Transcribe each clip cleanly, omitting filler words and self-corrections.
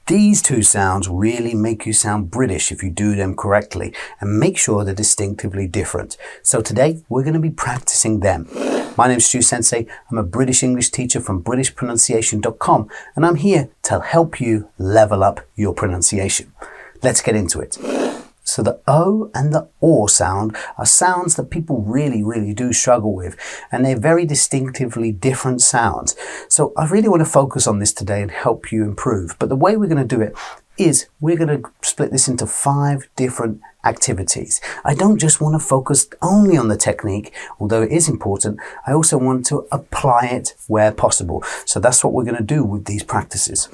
These two sounds really make you sound British if you do them correctly and make sure they're distinctively different. So today we're going to be practicing them. My name's Stu Sensei. I'm a British English teacher from BritishPronunciation.com and I'm here to help you level up your pronunciation. Let's get into it. So the O and the OR sound are sounds that people really do struggle with, and they're very distinctively different sounds. So I really want to focus on this today and help you improve. But the way we're going to do it is we're going to split this into 5 different activities. I don't just want to focus only on the technique, although it is important. I also want to apply it where possible. So that's what we're going to do with these practices.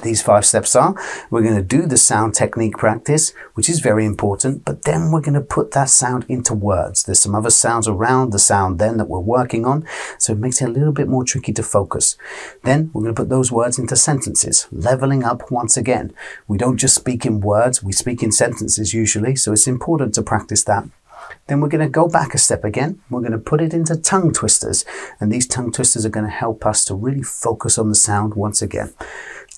These 5 steps are, we're going to do the sound technique practice, which is very important, but then we're going to put that sound into words. There's some other sounds around the sound then that we're working on, so it makes it a little bit more tricky to focus. Then we're going to put those words into sentences, leveling up once again. We don't just speak in words, we speak in sentences usually, so it's important to practice that. Then we're going to go back a step again. We're going to put it into tongue twisters, and these tongue twisters are going to help us to really focus on the sound once again.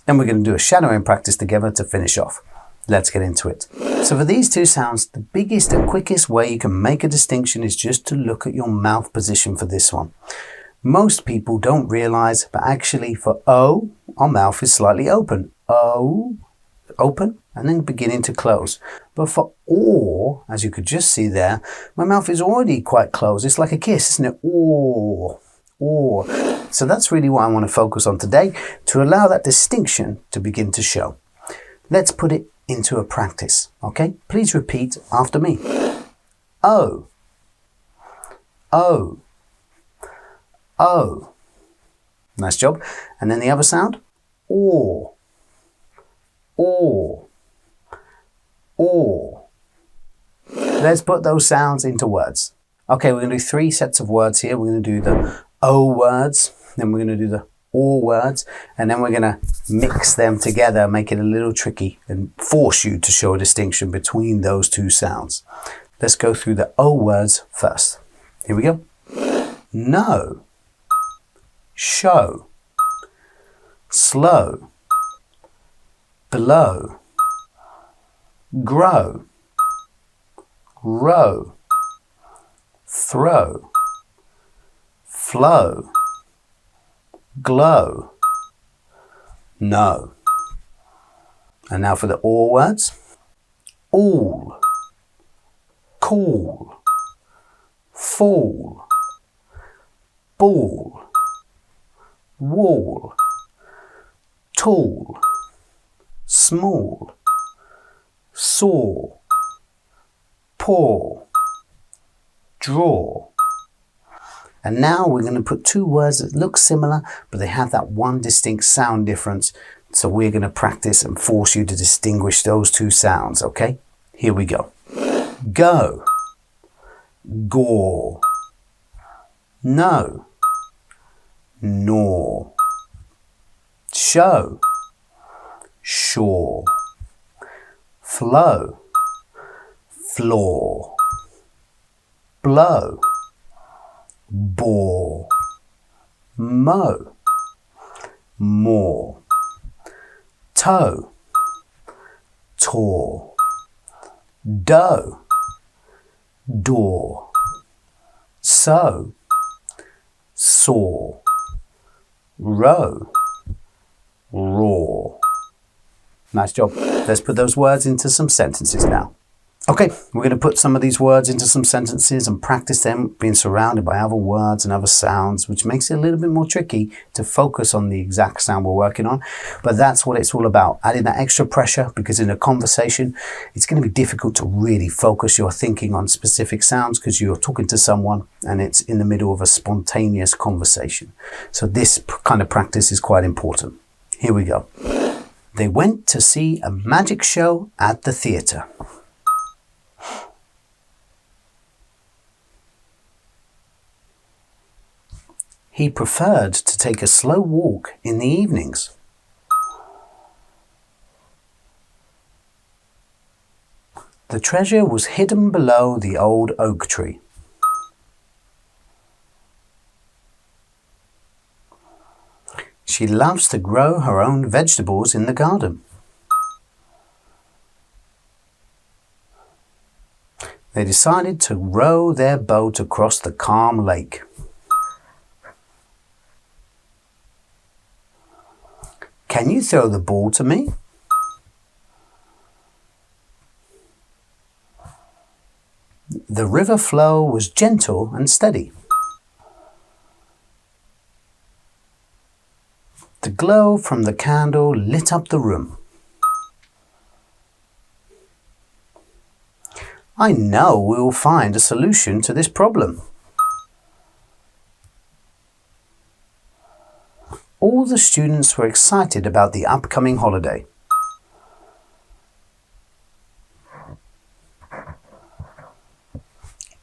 Then we're going to do a shadowing practice together to finish off. Let's get into it. So for these 2 sounds, the biggest and quickest way you can make a distinction is just to look at your mouth position for this one. Most people don't realize, but actually for O, our mouth is slightly open. O, open, and then beginning to close. But for OR, as you could just see there, my mouth is already quite closed. It's like a kiss, isn't it? OR. Or. So that's really what I want to focus on today, to allow that distinction to begin to show. Let's put it into a practice, okay? Please repeat after me. O, O, O. Nice job. And then the other sound, or, or, or. Let's put those sounds into words. Okay, we're going to do 3 sets of words here. We're going to do the O words, then we're going to do the OR words, and then we're going to mix them together, make it a little tricky and force you to show a distinction between those 2 sounds. Let's go through the O words first. Here we go. No, show, slow, below, grow, row, throw, flow, glow, no. And now for the OR words. All, call, fall, ball, wall, tall, small, saw, pour, draw. And now we're going to put 2 words that look similar, but they have that one distinct sound difference. So we're going to practice and force you to distinguish those 2 sounds, okay? Here we go. Go, gore, no, nor, show, shore, flow, floor, blow, bore, mow, more, toe, tore, dough, door, sow, saw, row, roar. Nice job. Let's put those words into some sentences now. Okay, we're going to put some of these words into some sentences and practice them being surrounded by other words and other sounds, which makes it a little bit more tricky to focus on the exact sound we're working on. But that's what it's all about, adding that extra pressure, because in a conversation, it's going to be difficult to really focus your thinking on specific sounds because you're talking to someone and it's in the middle of a spontaneous conversation. So this kind of practice is quite important. Here we go. They went to see a magic show at the theatre. He preferred to take a slow walk in the evenings. The treasure was hidden below the old oak tree. She loves to grow her own vegetables in the garden. they decided to row their boat across the calm lake. Can you throw the ball to me? The river flow was gentle and steady. The glow from the candle lit up the room. I know we will find a solution to this problem. All the students were excited about the upcoming holiday.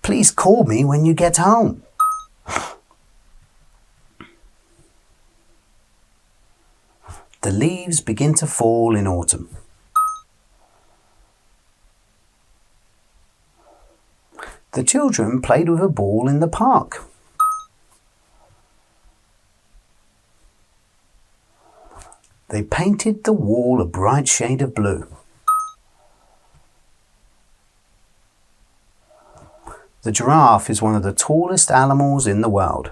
Please call me when you get home. The leaves begin to fall in autumn. The children played with a ball in the park. They painted the wall a bright shade of blue. The giraffe is one of the tallest animals in the world.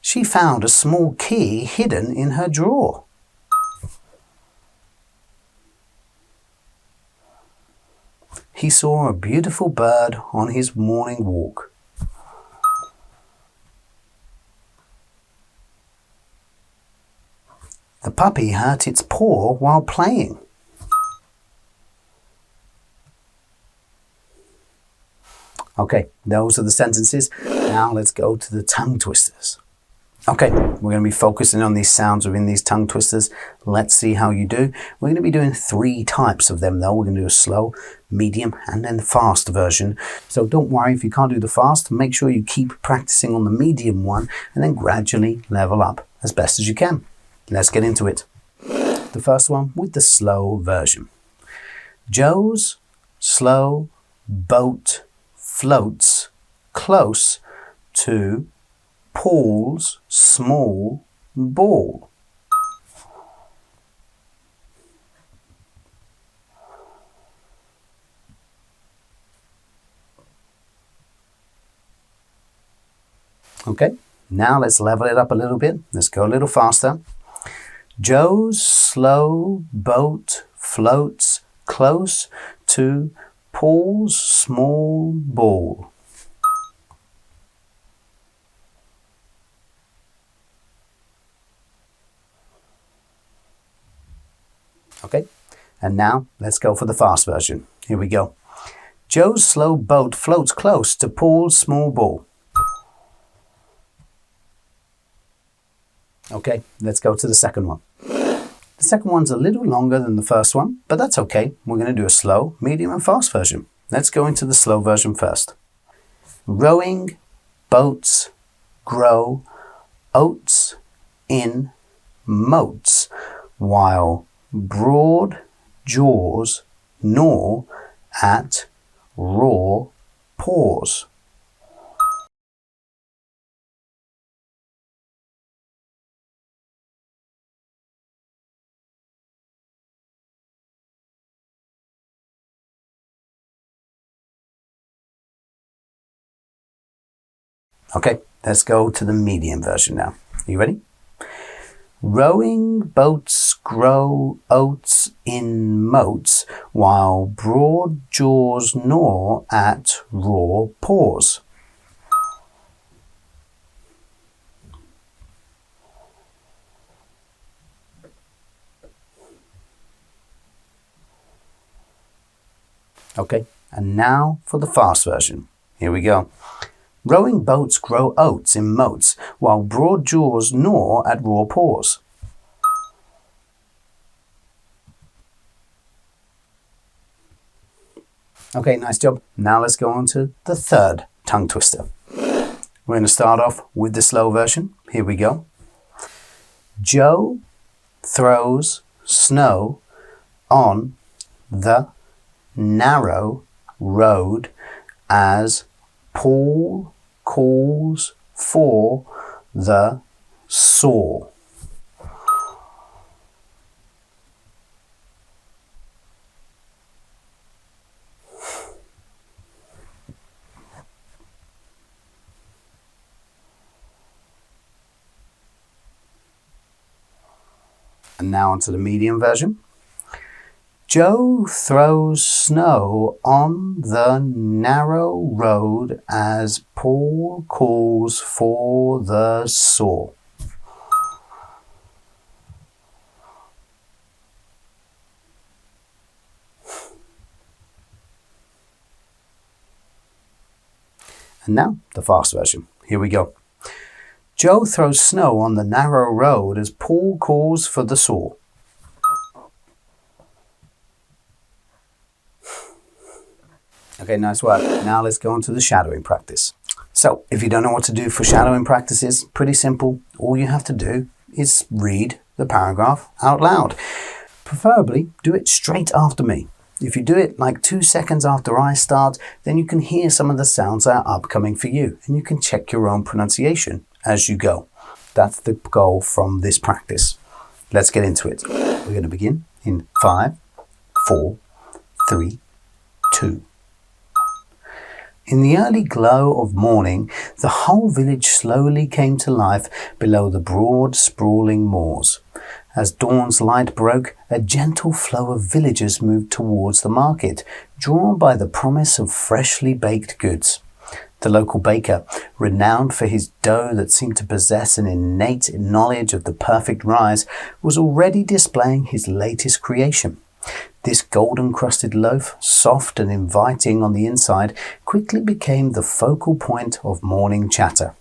She found a small key hidden in her drawer. He saw a beautiful bird on his morning walk. The puppy hurt its paw while playing. Okay, those are the sentences. Now let's go to the tongue twisters. Okay, we're going to be focusing on these sounds within these tongue twisters. Let's see how you do. We're going to be doing 3 types of them though. We're going to do a slow, medium, and then the fast version. So don't worry if you can't do the fast. Make sure you keep practicing on the medium one and then gradually level up as best as you can. Let's get into it. The first one with the slow version. Joe's slow boat floats close to Paul's small ball. Okay, now let's level it up a little bit. Let's go a little faster. Joe's slow boat floats close to Paul's small ball. Okay, and now let's go for the fast version. Here we go. Joe's slow boat floats close to Paul's small ball. Okay, let's go to the second one. The second one's a little longer than the first one, but that's okay. We're going to do a slow, medium, and fast version. Let's go into the slow version first. Rowing boats grow oats in moats, while broad jaws gnaw at raw paws. Okay, let's go to the medium version now. Are you ready? Rowing boats grow oats in moats, while broad jaws gnaw at raw paws. Okay, and now for the fast version. Here we go. Rowing boats grow oats in moats, while broad jaws gnaw at raw paws. Okay, nice job. Now let's go on to the third tongue twister. We're going to start off with the slow version. Here we go. Joe throws snow on the narrow road as Paul calls for the saw. And now onto the medium version. Joe throws snow on the narrow road as Paul calls for the saw. And now the fast version. Here we go. Joe throws snow on the narrow road as Paul calls for the saw. Okay, nice work. Now let's go on to the shadowing practice. So, if you don't know what to do for shadowing practices, pretty simple. All you have to do is read the paragraph out loud. Preferably, do it straight after me. If you do it like 2 seconds after I start, then you can hear some of the sounds that are upcoming for you, and you can check your own pronunciation as you go. That's the goal from this practice. Let's get into it. We're going to begin in 5, 4, 3, 2. In the early glow of morning, the whole village slowly came to life below the broad, sprawling moors. As dawn's light broke, a gentle flow of villagers moved towards the market, drawn by the promise of freshly baked goods. The local baker, renowned for his dough that seemed to possess an innate knowledge of the perfect rise, was already displaying his latest creation. This golden-crusted loaf, soft and inviting on the inside, quickly became the focal point of morning chatter.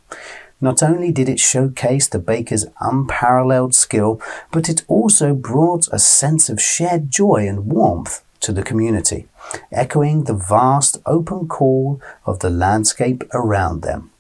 Not only did it showcase the baker's unparalleled skill, but it also brought a sense of shared joy and warmth to the community, echoing the vast open call of the landscape around them.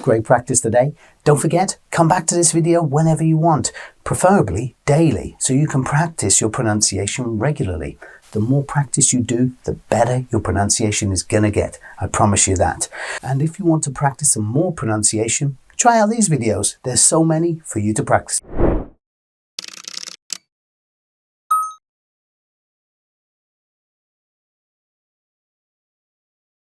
Great practice today. Don't forget, come back to this video whenever you want, preferably daily, so you can practice your pronunciation regularly. The more practice you do, the better your pronunciation is gonna get. I promise you that. And if you want to practice some more pronunciation, try out these videos. There's so many for you to practice.